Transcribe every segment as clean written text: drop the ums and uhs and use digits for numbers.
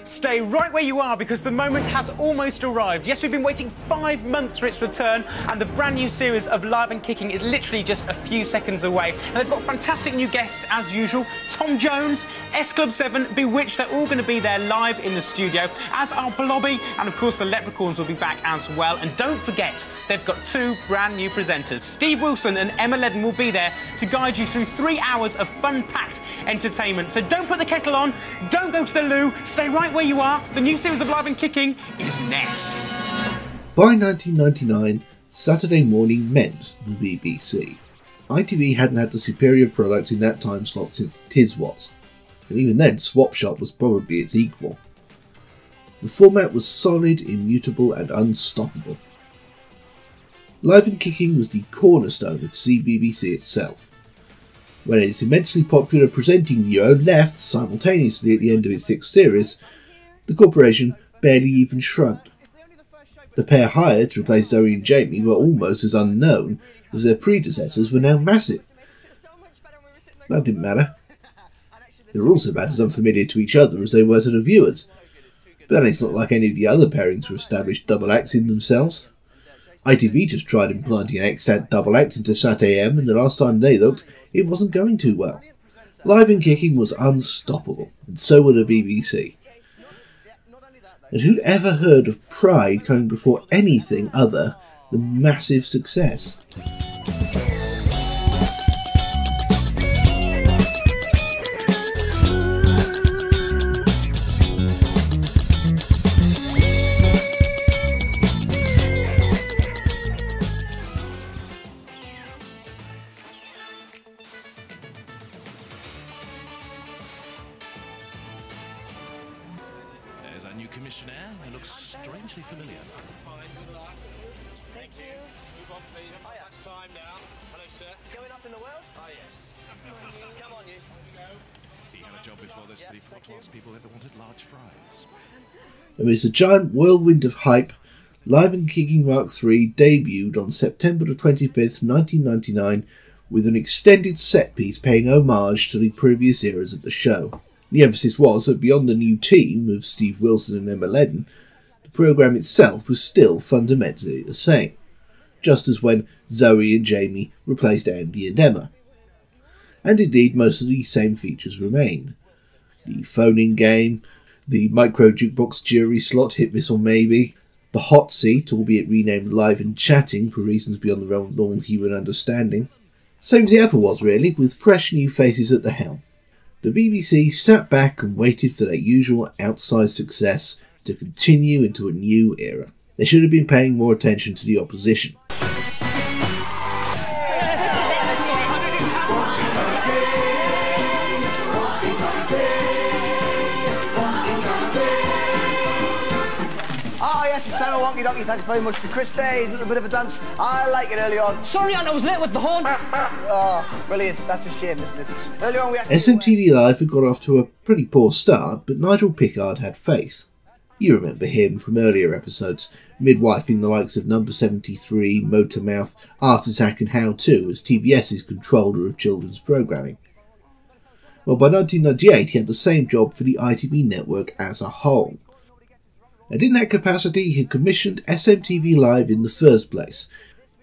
Stay right where you are because the moment has almost arrived. Yes, we've been waiting 5 months for its return, and the brand new series of Live and Kicking is literally just a few seconds away. And they've got fantastic new guests as usual. Tom Jones, S Club 7, Bewitched, they're all going to be there live in the studio, as are Blobby, and of course the Leprechauns will be back as well. And don't forget, they've got 2 brand new presenters. Steve Wilson and Emma Ledden will be there to guide you through 3 hours of fun-packed entertainment. So don't put the kettle on, don't go to the loo, stay right where you are. The new series of Live and Kicking is next. By 1999, Saturday morning meant the BBC. ITV hadn't had the superior product in that time slot since Tiswas, and even then Swap Shop was probably its equal. The format was solid, immutable and unstoppable. Live and Kicking was the cornerstone of CBBC itself. When its immensely popular presenting duo left simultaneously at the end of its 6th series, the corporation barely even shrugged. The pair hired to replace Zoe and Jamie were almost as unknown as their predecessors were now massive. That didn't matter. They were also about as unfamiliar to each other as they were to the viewers. But then it's not like any of the other pairings were established double acts in themselves. ITV just tried implanting an extant double act into SatAM, and the last time they looked, it wasn't going too well. Live and Kicking was unstoppable, and so were the BBC. And who'd ever heard of pride coming before anything other than massive success? There's our new commissioner. He looks strangely familiar. Fine, good luck. Thank you. Move on, please. That's time now. Hello, sir. Going up in the world? Oh, yes. Come on, you. He had a job before this, but he forgot to ask people if they wanted large fries. Amidst a giant whirlwind of hype, Live and Kicking Mark III debuted on September the 25th, 1999, with an extended set piece paying homage to the previous eras of the show. The emphasis was that beyond the new team of Steve Wilson and Emma Ledden, the programme itself was still fundamentally the same, just as when Zoe and Jamie replaced Andy and Emma. And indeed most of these same features remained. The phone-in game, the micro jukebox jury slot hit miss or maybe, the hot seat, albeit renamed Live and Chatting for reasons beyond the realm of normal human understanding. Same as it ever was really, with fresh new faces at the helm. The BBC sat back and waited for their usual outsized success to continue into a new era. They should have been paying more attention to the opposition. Wonky, thanks very much to Chris Day. He's a bit of a dance. I like it early on. Sorry, Aunt, I was late with the horn. Oh, brilliant. That's a shame, isn't it? Early on we had SMTV Live had got off to a pretty poor start, but Nigel Pickard had faith. You remember him from earlier episodes, midwifing the likes of Number 73, Motormouth, Art Attack and How To as TBS's controller of children's programming. Well, by 1998 he had the same job for the ITV network as a whole. And in that capacity he had commissioned SMTV Live in the first place,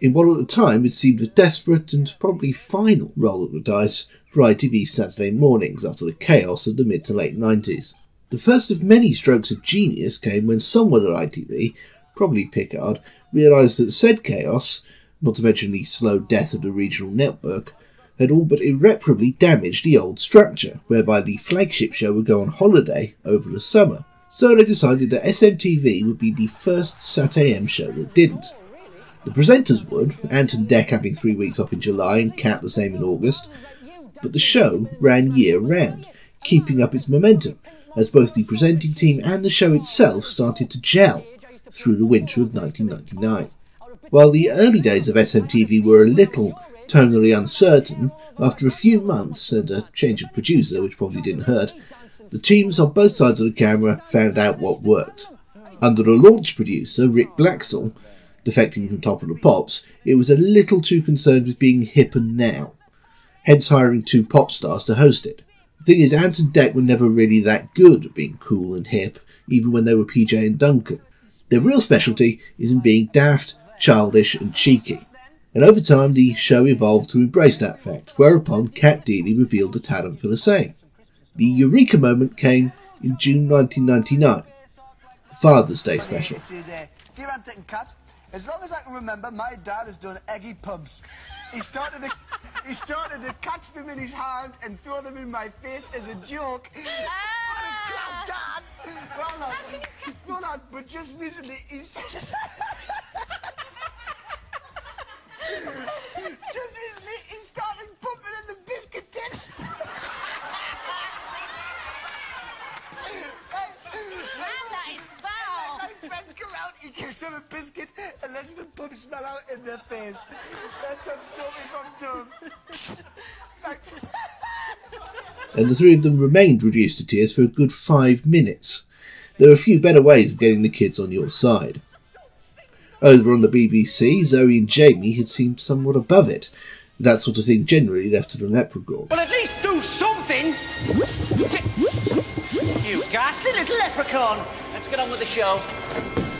in what at the time had seemed a desperate and probably final roll of the dice for ITV's Saturday mornings after the chaos of the mid to late 90s. The first of many strokes of genius came when someone at ITV, probably Pickard, realised that said chaos, not to mention the slow death of the regional network, had all but irreparably damaged the old structure, whereby the flagship show would go on holiday over the summer. So they decided that SMTV would be the first SatAM show that didn't. The presenters would, Ant and Dec having 3 weeks off in July and Kat the same in August, but the show ran year-round, keeping up its momentum, as both the presenting team and the show itself started to gel through the winter of 1999. While the early days of SMTV were a little tonally uncertain, after a few months and a change of producer, which probably didn't hurt, the teams on both sides of the camera found out what worked. Under the launch producer, Rick Blaxall, defecting from Top of the Pops, it was a little too concerned with being hip and now, hence hiring 2 pop stars to host it, The thing is, Ant and Dec were never really that good at being cool and hip, even when they were PJ and Duncan. Their real specialty is in being daft, childish and cheeky. And over time the show evolved to embrace that fact, whereupon Cat Deeley revealed a talent for the same. The eureka moment came in June 1999, the Father's Day special. Dear Aunt Dick and Cat, as long as I can remember, my dad has done eggy pubs. He started to catch them in his hand and throw them in my face as a joke. What a class dad! Well not, but just recently he's... Just recently he started pumping in the biscuit tin. That is foul! My friends come out, he gives them a biscuit and lets the pub smell out in their face. That's what stopped me from doing. And the three of them remained reduced to tears for a good 5 minutes. There are a few better ways of getting the kids on your side. Over on the BBC, Zoe and Jamie had seemed somewhat above it. That sort of thing generally left to the leprechaun. Well, at least do something! You ghastly little leprechaun! Let's get on with the show.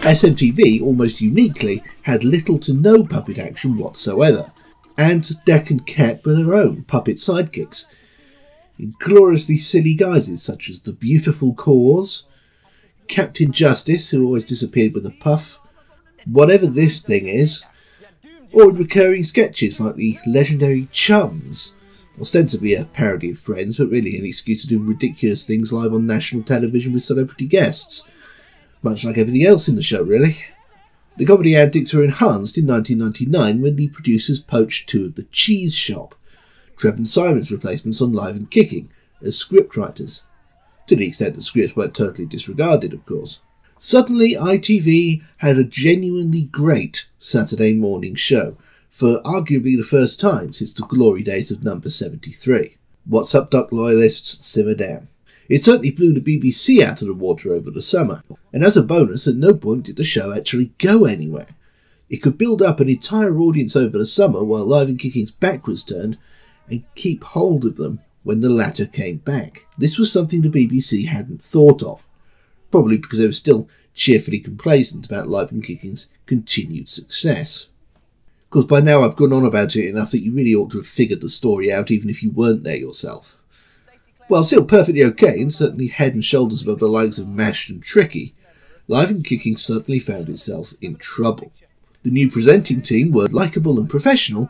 SMTV, almost uniquely, had little to no puppet action whatsoever. And Dec and Cat were their own puppet sidekicks, in gloriously silly guises such as the Beautiful Cause, Captain Justice, who always disappeared with a puff, Whatever This Thing Is, or in recurring sketches like the legendary Chums, ostensibly a parody of Friends, but really an excuse to do ridiculous things live on national television with celebrity guests. Much like everything else in the show, really. The comedy antics were enhanced in 1999 when the producers poached two of the Cheese Shop, Trevor and Simon's replacements on Live and Kicking, as scriptwriters. To the extent the scripts weren't totally disregarded, of course. Suddenly, ITV had a genuinely great Saturday morning show, for arguably the first time since the glory days of number 73. What's up, Duck loyalists? Simmer down. It certainly blew the BBC out of the water over the summer, and as a bonus, at no point did the show actually go anywhere. It could build up an entire audience over the summer while Live and Kicking's back was turned, and keep hold of them when the latter came back. This was something the BBC hadn't thought of, probably because they were still cheerfully complacent about Live and Kicking's continued success. Of course, by now I've gone on about it enough that you really ought to have figured the story out even if you weren't there yourself. While still perfectly okay, and certainly head and shoulders above the likes of Mashed and Tricky, Live and Kicking certainly found itself in trouble. The new presenting team were likeable and professional,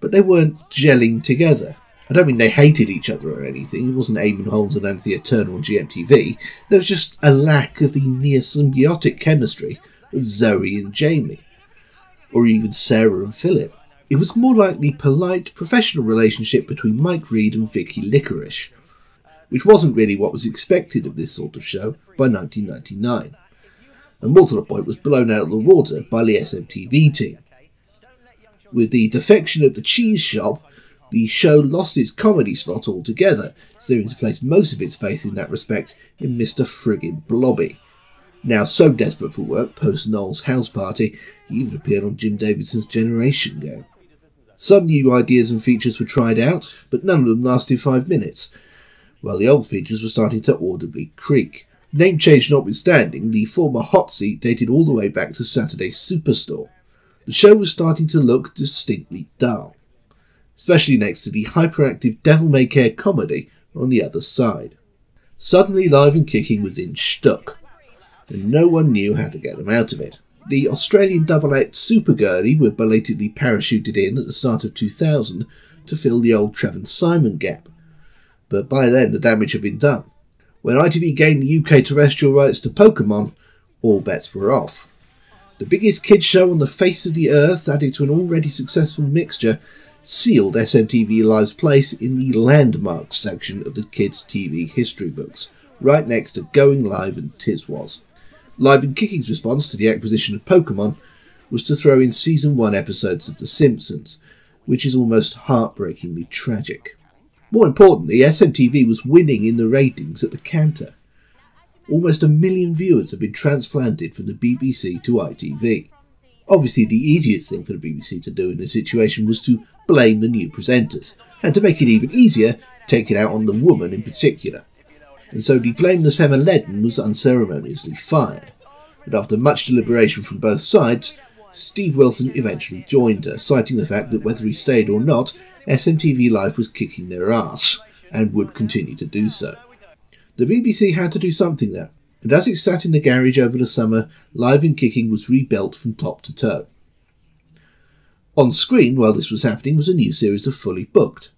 but they weren't gelling together. I don't mean they hated each other or anything. It wasn't Eamon Holmes and Anthea Turner on GMTV. There was just a lack of the near symbiotic chemistry of Zoe and Jamie, or even Sarah and Philip. It was more like the polite, professional relationship between Mike Reid and Vicky Licorice, which wasn't really what was expected of this sort of show by 1999. And more to the point, was blown out of the water by the SMTV team. With the defection of the Cheese Shop, the show lost its comedy slot altogether, seeming to place most of its faith in that respect in Mr. Friggin' Blobby. Now so desperate for work post Noel's house party, he even appeared on Jim Davidson's Generation Game. Some new ideas and features were tried out, but none of them lasted 5 minutes, while the old features were starting to audibly creak. Name change notwithstanding, the former hot seat dated all the way back to Saturday Superstore. The show was starting to look distinctly dull, especially next to the hyperactive devil-may-care comedy on the other side. Suddenly Live and Kicking was in shtuck, and no one knew how to get them out of it. The Australian double-act Supergirlie were belatedly parachuted in at the start of 2000 to fill the old Trevor and Simon gap, but by then the damage had been done. When ITV gained the UK terrestrial rights to Pokemon, all bets were off. The biggest kids show on the face of the earth, added to an already successful mixture, sealed SMTV Live's place in the landmarks section of the kids' TV history books, right next to Going Live and Tiswas. Live and Kicking's response to the acquisition of Pokemon was to throw in Season 1 episodes of The Simpsons, which is almost heartbreakingly tragic. More importantly, SMTV was winning in the ratings at the canter. Almost 1 million viewers have been transplanted from the BBC to ITV. Obviously, the easiest thing for the BBC to do in this situation was to blame the new presenters, and to make it even easier, take it out on the woman in particular, and so the blameless Emma Ledden was unceremoniously fired. But after much deliberation from both sides, Steve Wilson eventually joined her, citing the fact that whether he stayed or not, SMTV Live was kicking their ass, and would continue to do so. The BBC had to do something though, and as it sat in the garage over the summer, Live and Kicking was rebuilt from top to toe. On screen while this was happening was a new series of Fully Booked,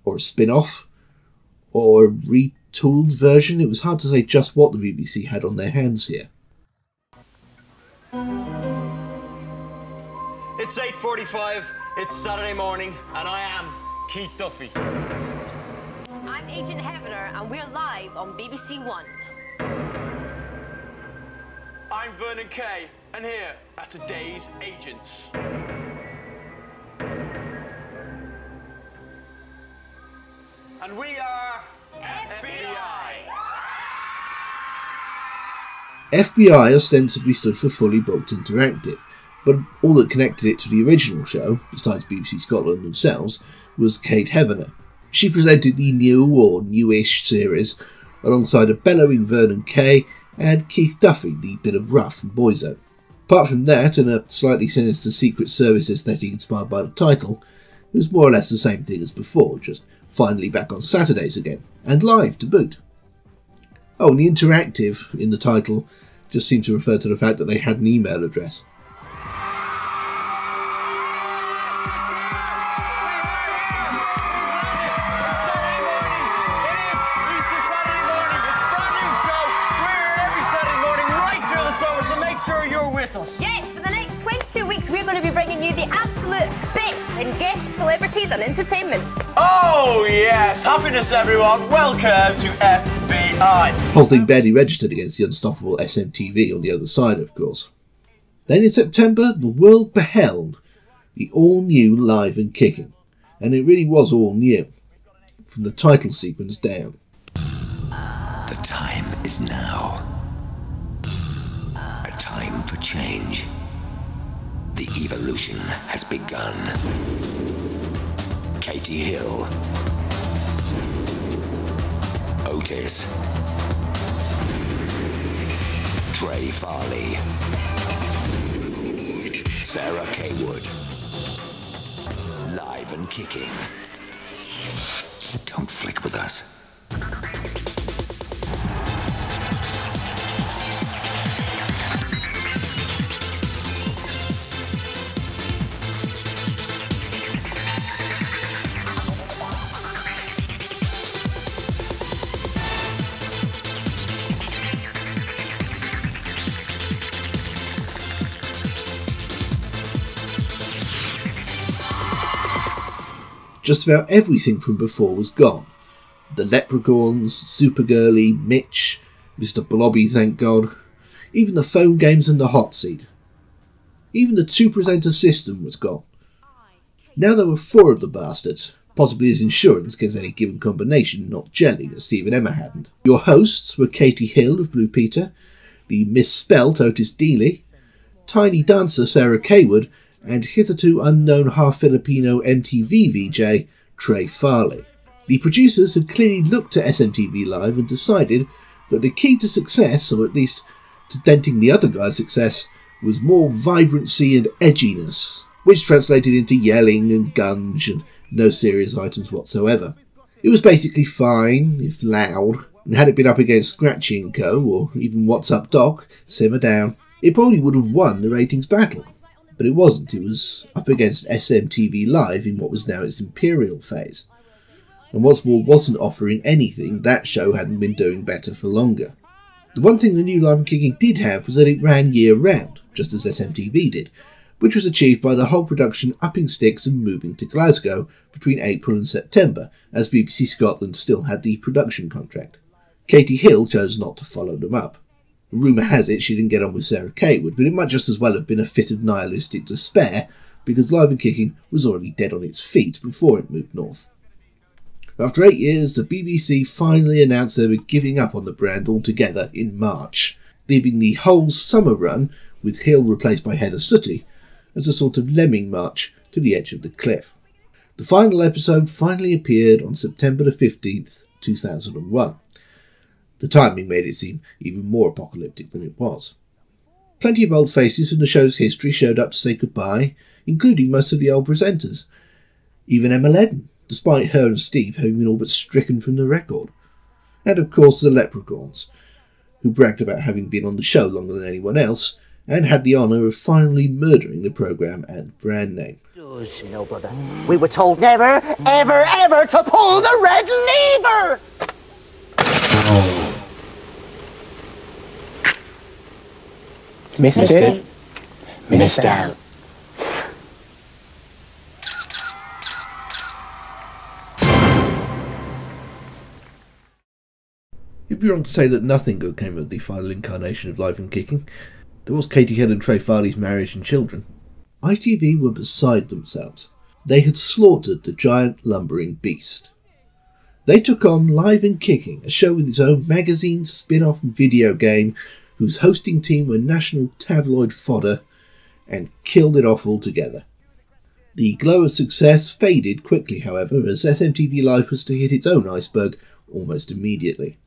or a spin-off, or a retooled version. It was hard to say just what the BBC had on their hands here. It's 8:45, it's Saturday morning, and I am Keith Duffy. I'm Agent Heavener, and we're live on BBC One. I'm Vernon Kay, and here are today's agents. And we are FBI. FBI ostensibly stood for Fully Booked Interactive, but all that connected it to the original show, besides BBC Scotland themselves, was Kate Heavener. She presented the new or newish series alongside a bellowing Vernon Kay and Keith Duffy, the bit of rough from Boyzone. Apart from that, and a slightly sinister Secret Service aesthetic inspired by the title, it was more or less the same thing as before, just finally back on Saturdays again, and live to boot. Oh, and the interactive in the title just seemed to refer to the fact that they had an email address. Yes, for the next 22 weeks we're going to be bringing you the absolute best in guests, celebrities and entertainment. Oh yes, happiness everyone, welcome to FBI. Whole thing barely registered against the unstoppable SMTV on the other side, of course. Then in September, the world beheld the all-new Live and Kicking, and it really was all new, from the title sequence down. The time is now. A time for change. The evolution has begun. Katie Hill, Otis, Trey Farley, Sarah Kaywood. Live and Kicking. Don't flick with us. Just about everything from before was gone. The Leprechauns, Supergirly, Mitch, Mr. Blobby, thank God. Even the phone games and the hot seat. Even the two-presenter system was gone. Now there were 4 of the bastards, possibly as insurance against any given combination, not jelly that Steve and Emma hadn't. Your hosts were Katie Hill of Blue Peter, the misspelt Otis Dealey, tiny dancer Sarah Kaywood, and hitherto unknown half-Filipino MTV VJ, Trey Farley. The producers had clearly looked at SMTV Live and decided that the key to success, or at least to denting the other guy's success, was more vibrancy and edginess, which translated into yelling and gunge and no serious items whatsoever. It was basically fine, if loud, and had it been up against Scratchy & Co., or even What's Up Doc, simmer down, it probably would have won the ratings battle. But it wasn't. It was up against SMTV Live in what was now its Imperial phase. And what's more, wasn't offering anything that show hadn't been doing better for longer. The one thing the new Live and Kicking did have was that it ran year-round, just as SMTV did, which was achieved by the whole production upping sticks and moving to Glasgow between April and September, as BBC Scotland still had the production contract. Katie Hill chose not to follow them up. Rumour has it she didn't get on with Sarah Kaywood, but it might just as well have been a fit of nihilistic despair, because Live and Kicking was already dead on its feet before it moved north. After 8 years, the BBC finally announced they were giving up on the brand altogether in March, leaving the whole summer run, with Hill replaced by Heather Sooty, as a sort of lemming march to the edge of the cliff. The final episode finally appeared on September the 15th, 2001. The timing made it seem even more apocalyptic than it was. Plenty of old faces from the show's history showed up to say goodbye, including most of the old presenters. Even Emma Ledden, despite her and Steve having been all but stricken from the record. And of course the Leprechauns, who bragged about having been on the show longer than anyone else, and had the honour of finally murdering the programme and brand name. No, brother. We were told never, ever, ever to pull the red lever! Missed it. Missed out. It'd be wrong to say that nothing good came of the final incarnation of Live and Kicking. There was Katie Hill and Trey Farley's marriage and children. ITV were beside themselves. They had slaughtered the giant lumbering beast. They took on Live and Kicking, a show with its own magazine, spin-off and video game, whose hosting team were national tabloid fodder, and killed it off altogether. The glow of success faded quickly, however, as SMTV Live was to hit its own iceberg almost immediately.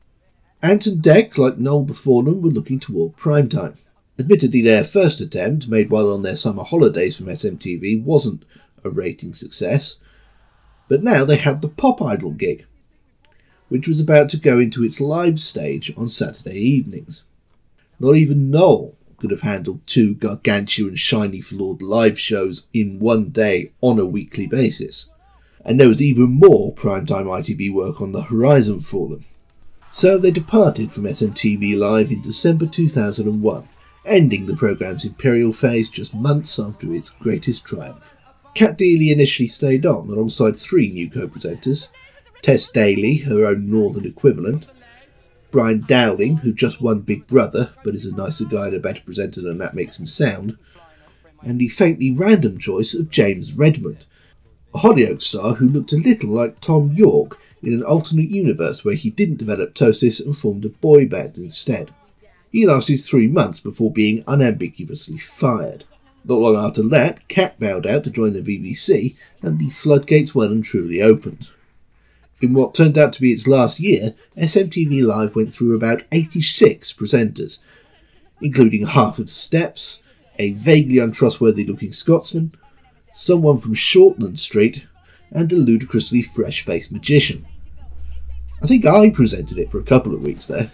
Ant and Dec, like Noel before them, were looking toward primetime. Admittedly, their first attempt, made while on their summer holidays from SMTV, wasn't a rating success, but now they had the Pop Idol gig, which was about to go into its live stage on Saturday evenings. Not even Noel could have handled two gargantuan, shiny-floored live shows in one day on a weekly basis, and there was even more primetime ITV work on the horizon for them. So they departed from SMTV Live in December 2001, ending the programme's imperial phase just months after its greatest triumph. Kat Deely initially stayed on alongside three new co-presenters: Tess Daly, her own northern equivalent, Brian Dowling, who just won Big Brother but is a nicer guy and a better presenter than that makes him sound, and the faintly random choice of James Redmond, a Hollyoaks star who looked a little like Tom York in an alternate universe where he didn't develop ptosis and formed a boy band instead. He lasted 3 months before being unambiguously fired. Not long after that, Kat bowed out to join the BBC, and the floodgates well and truly opened. In what turned out to be its last year, SMTV Live went through about 86 presenters, including half of Steps, a vaguely untrustworthy-looking Scotsman, someone from Shortland Street, and a ludicrously fresh-faced magician. I think I presented it for a couple of weeks there.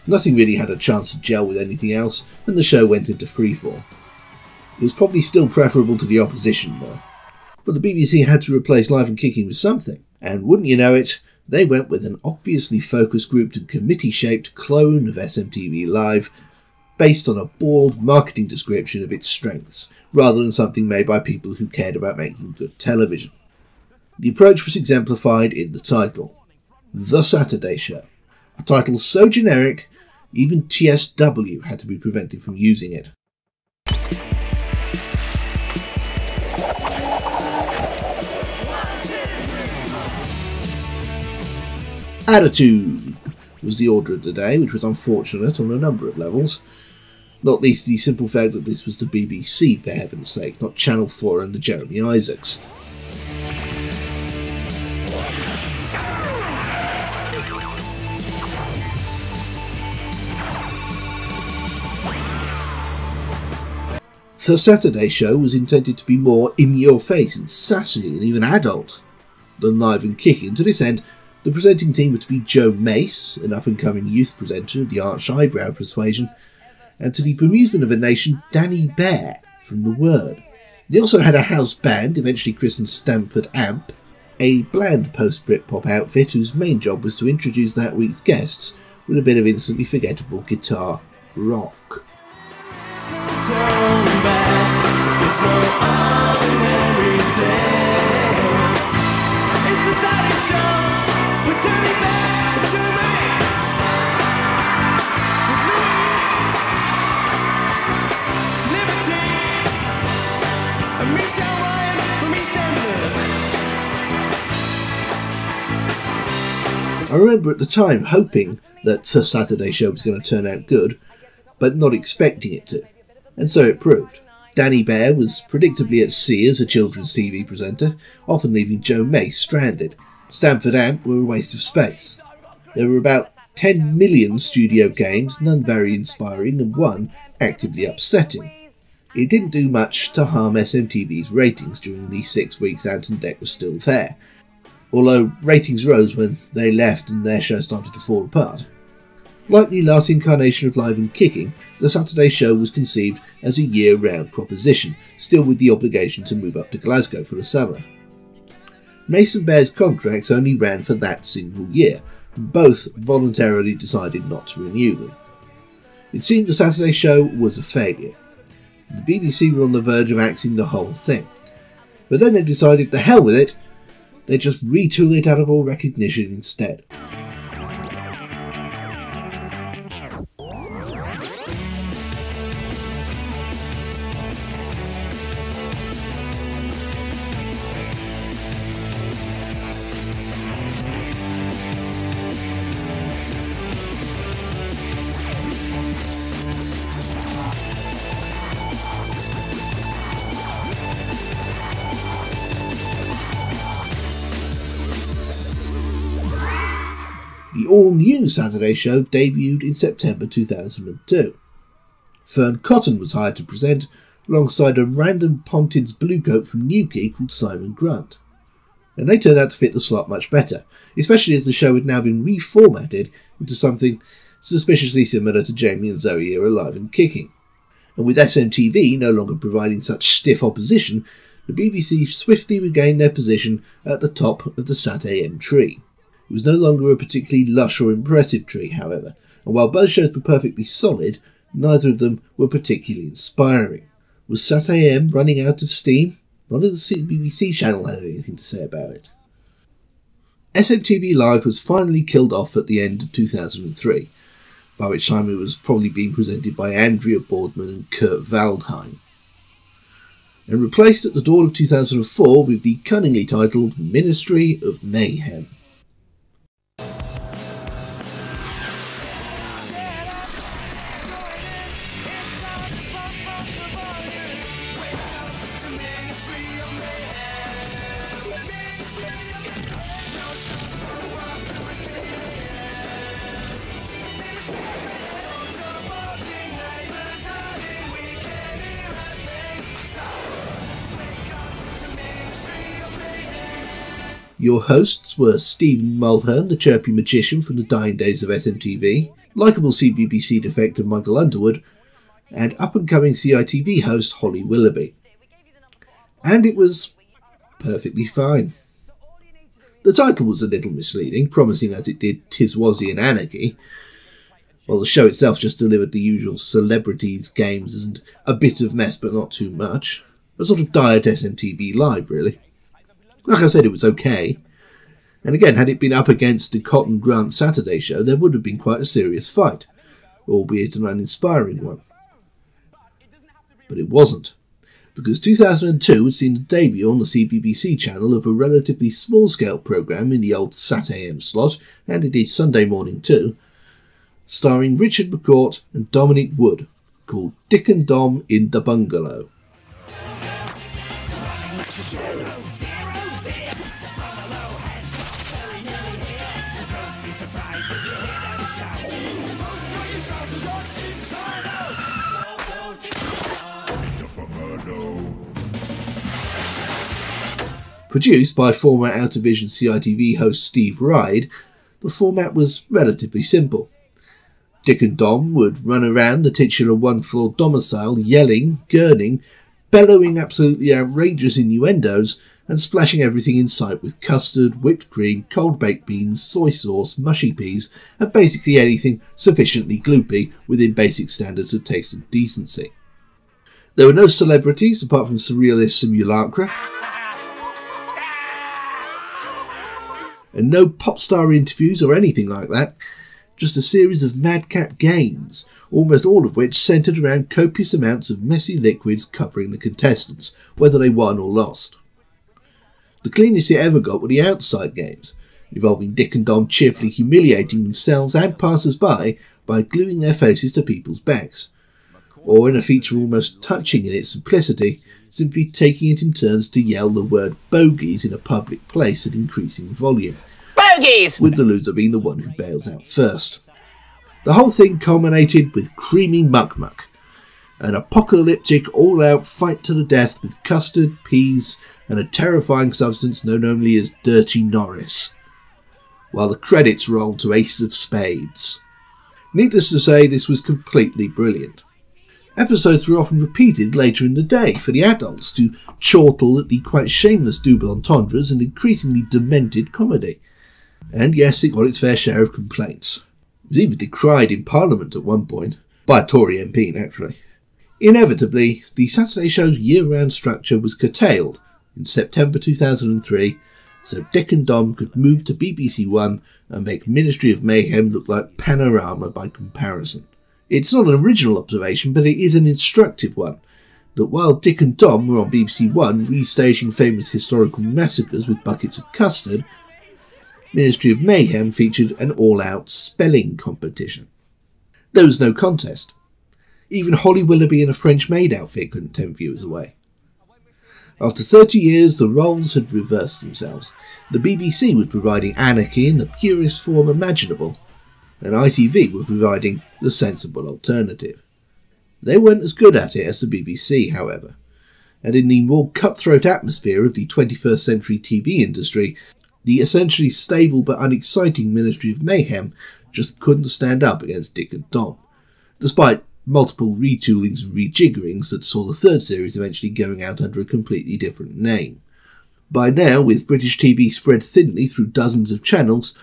Nothing really had a chance to gel with anything else, and the show went into freefall. It was probably still preferable to the opposition, though. But the BBC had to replace Live and Kicking with something, and wouldn't you know it, they went with an obviously focus-grouped and committee-shaped clone of SMTV Live, based on a bald marketing description of its strengths, rather than something made by people who cared about making good television. The approach was exemplified in the title, The Saturday Show, a title so generic, even TSW had to be prevented from using it. Attitude was the order of the day, which was unfortunate on a number of levels, not least the simple fact that this was the BBC, for heaven's sake, not Channel 4 and the Jeremy Isaacs. The Saturday Show was intended to be more in-your-face and sassy and even adult than Live and Kicking. To this end, the presenting team were to be Joe Mace, an up-and-coming youth presenter of the arch eyebrow persuasion, and to the bemusement of a nation, Dani Behr from The Word. They also had a house band, eventually christened Stamford Amp, a bland post-Britpop outfit whose main job was to introduce that week's guests with a bit of instantly forgettable guitar rock. I remember at the time hoping that the Saturday Show was going to turn out good, but not expecting it to, and so it proved. Dani Behr was predictably at sea as a children's TV presenter, often leaving Joe Mace stranded. SatAM were a waste of space. There were about 10 million studio games, none very inspiring and one actively upsetting. It didn't do much to harm SMTV's ratings during the 6 weeks Ant and Dec was still there, although ratings rose when they left and their show started to fall apart. Like the last incarnation of Live and Kicking, the Saturday show was conceived as a year-round proposition, still with the obligation to move up to Glasgow for the summer. Mace and Behr's contracts only ran for that single year, and both voluntarily decided not to renew them. It seemed the Saturday show was a failure. The BBC were on the verge of axing the whole thing, but then they decided to hell with it, they'd just retool it out of all recognition instead. The all-new Saturday show debuted in September 2002. Fern Cotton was hired to present, alongside a random Pontins bluecoat from Newquay called Simon Grant. And they turned out to fit the slot much better, especially as the show had now been reformatted into something suspiciously similar to Jamie and Zoe era Live and Kicking. And with SMTV no longer providing such stiff opposition, the BBC swiftly regained their position at the top of the SatAM tree. It was no longer a particularly lush or impressive tree, however, and while both shows were perfectly solid, neither of them were particularly inspiring. Was SatAM running out of steam? None of the BBC channel had anything to say about it. SMTV Live was finally killed off at the end of 2003, by which time it was probably being presented by Andrea Boardman and Kurt Waldheim, and replaced at the dawn of 2004 with the cunningly titled Ministry of Mayhem. Your hosts were Stephen Mulhern, the chirpy magician from the dying days of SMTV, likeable CBBC defector Michael Underwood, and up-and-coming CITV host Holly Willoughby. And it was perfectly fine. The title was a little misleading, promising as it did Tiswas and Anarchy, while the show itself just delivered the usual celebrities, games, and a bit of mess but not too much. A sort of diet SMTV Live, really. Like I said, it was okay. And again, had it been up against the Cotton Grant Saturday show, there would have been quite a serious fight, albeit an uninspiring one. But it wasn't, because 2002 had seen the debut on the CBBC channel of a relatively small-scale programme in the old SatAM slot, and indeed Sunday morning too, starring Richard McCourt and Dominic Wood, called Dick and Dom in the Bungalow. Produced by former Outervision CITV host Steve Ride, the format was relatively simple. Dick and Dom would run around the titular one-floor domicile yelling, gurning, bellowing absolutely outrageous innuendos, and splashing everything in sight with custard, whipped cream, cold baked beans, soy sauce, mushy peas, and basically anything sufficiently gloopy within basic standards of taste and decency. There were no celebrities apart from surrealist simulacra, and no pop star interviews or anything like that, just a series of madcap games, almost all of which centred around copious amounts of messy liquids covering the contestants, whether they won or lost. The cleanest it ever got were the outside games, involving Dick and Dom cheerfully humiliating themselves and passers-by by gluing their faces to people's backs, or in a feature almost touching in its simplicity, simply taking it in turns to yell the word bogies in a public place at increasing volume. Bogies! With the loser being the one who bails out first. The whole thing culminated with creamy muck-muck, an apocalyptic all-out fight to the death with custard, peas, and a terrifying substance known only as Dirty Norris, while the credits rolled to Ace of Spades. Needless to say, this was completely brilliant. Episodes were often repeated later in the day for the adults to chortle at the quite shameless double entendres and increasingly demented comedy. And yes, it got its fair share of complaints. It was even decried in Parliament at one point, by a Tory MP naturally. Inevitably, the Saturday show's year-round structure was curtailed in September 2003, so Dick and Dom could move to BBC One and make Ministry of Mayhem look like Panorama by comparison. It's not an original observation, but it is an instructive one, that while Dick and Dom were on BBC One restaging famous historical massacres with buckets of custard, Ministry of Mayhem featured an all-out spelling competition. There was no contest. Even Holly Willoughby in a French maid outfit couldn't tempt viewers away. After 30 years, the roles had reversed themselves. The BBC was providing anarchy in the purest form imaginable, and ITV were providing the sensible alternative. They weren't as good at it as the BBC, however, and in the more cutthroat atmosphere of the 21st century TV industry, the essentially stable but unexciting Ministry of Mayhem just couldn't stand up against Dick and Dom, despite multiple retoolings and rejiggerings that saw the third series eventually going out under a completely different name. By now, with British TV spread thinly through dozens of channels,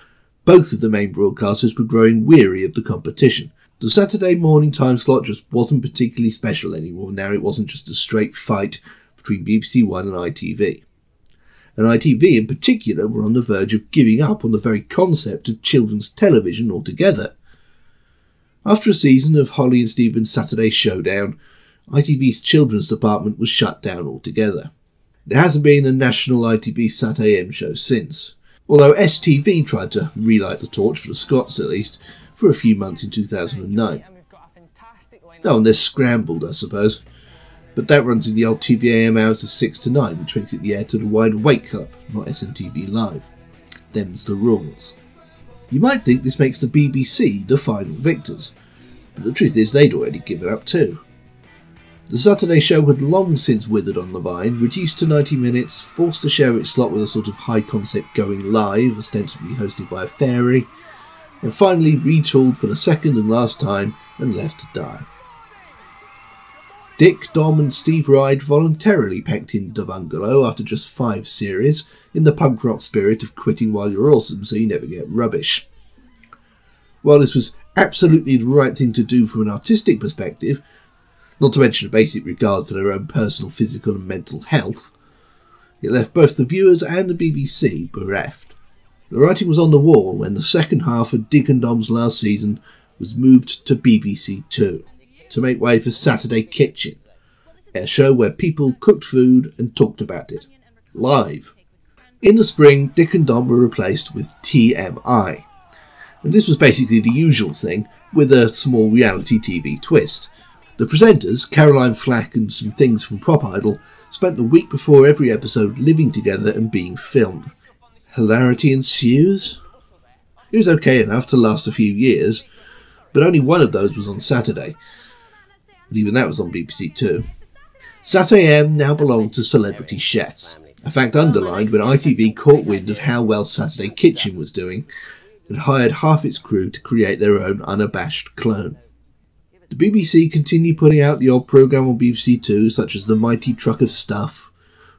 both of the main broadcasters were growing weary of the competition. The Saturday morning time slot just wasn't particularly special anymore. Now it wasn't just a straight fight between BBC One and ITV. And ITV in particular were on the verge of giving up on the very concept of children's television altogether. After a season of Holly and Stephen's Saturday Showdown, ITV's children's department was shut down altogether. There hasn't been a national ITV SatAM show since, although STV tried to relight the torch, for the Scots at least, for a few months in 2009. Oh, and they're scrambled, I suppose, but that runs in the old TVAM hours of 6 to 9, which makes it the air to the Wide Awake Club, not SMTV Live. Them's the rules. You might think this makes the BBC the final victors, but the truth is they'd already given up too. The Saturday show had long since withered on the vine, reduced to 90 minutes, forced to share its slot with a sort of high-concept Going Live, ostensibly hosted by a fairy, and finally retooled for the second and last time and left to die. Dick, Dom and Steve Ride voluntarily packed in the Bungalow after just 5 series, in the punk rock spirit of quitting while you're awesome so you never get rubbish. While this was absolutely the right thing to do from an artistic perspective, not to mention a basic regard for their own personal physical and mental health, it left both the viewers and the BBC bereft. The writing was on the wall when the second half of Dick and Dom's last season was moved to BBC Two, to make way for Saturday Kitchen, a show where people cooked food and talked about it, live. In the spring, Dick and Dom were replaced with TMI, and this was basically the usual thing, with a small reality TV twist. The presenters, Caroline Flack and some things from Prop Idol, spent the week before every episode living together and being filmed. Hilarity ensues? It was okay enough to last a few years, but only one of those was on Saturday, and even that was on BBC Two. SatAM now belonged to celebrity chefs, a fact underlined when ITV caught wind of how well Saturday Kitchen was doing and hired half its crew to create their own unabashed clone. The BBC continued putting out the old programme on BBC Two, such as The Mighty Truck of Stuff,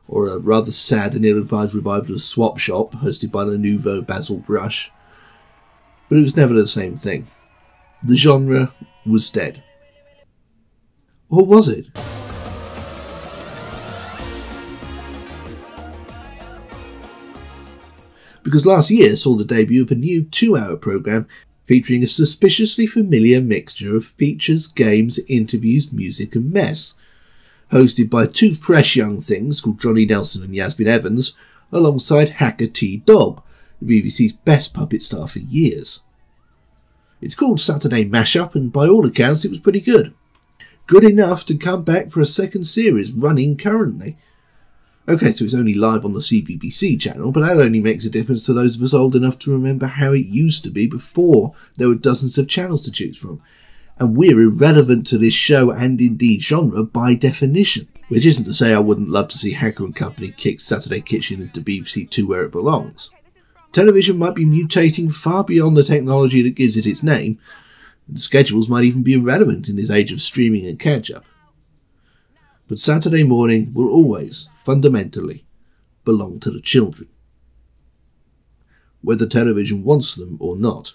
or a rather sad and ill-advised revival of Swap Shop, hosted by the nouveau Basil Brush. But it was never the same thing. The genre was dead. Or was it? Because last year saw the debut of a new 2-hour programme featuring a suspiciously familiar mixture of features, games, interviews, music and mess. Hosted by 2 fresh young things called Johnny Nelson and Yasmin Evans, alongside Hacker T-Dog, the BBC's best puppet star for years. It's called Saturday Mashup, and by all accounts it was pretty good. good enough to come back for a second series running currently. Okay, so it's only live on the CBBC channel, but that only makes a difference to those of us old enough to remember how it used to be before there were dozens of channels to choose from. And we're irrelevant to this show and indeed genre by definition. Which isn't to say I wouldn't love to see Hacker and Company kick Saturday Kitchen into BBC Two where it belongs. Television might be mutating far beyond the technology that gives it its name, and schedules might even be irrelevant in this age of streaming and catch-up. But Saturday morning will always, fundamentally, belong to the children, whether television wants them or not.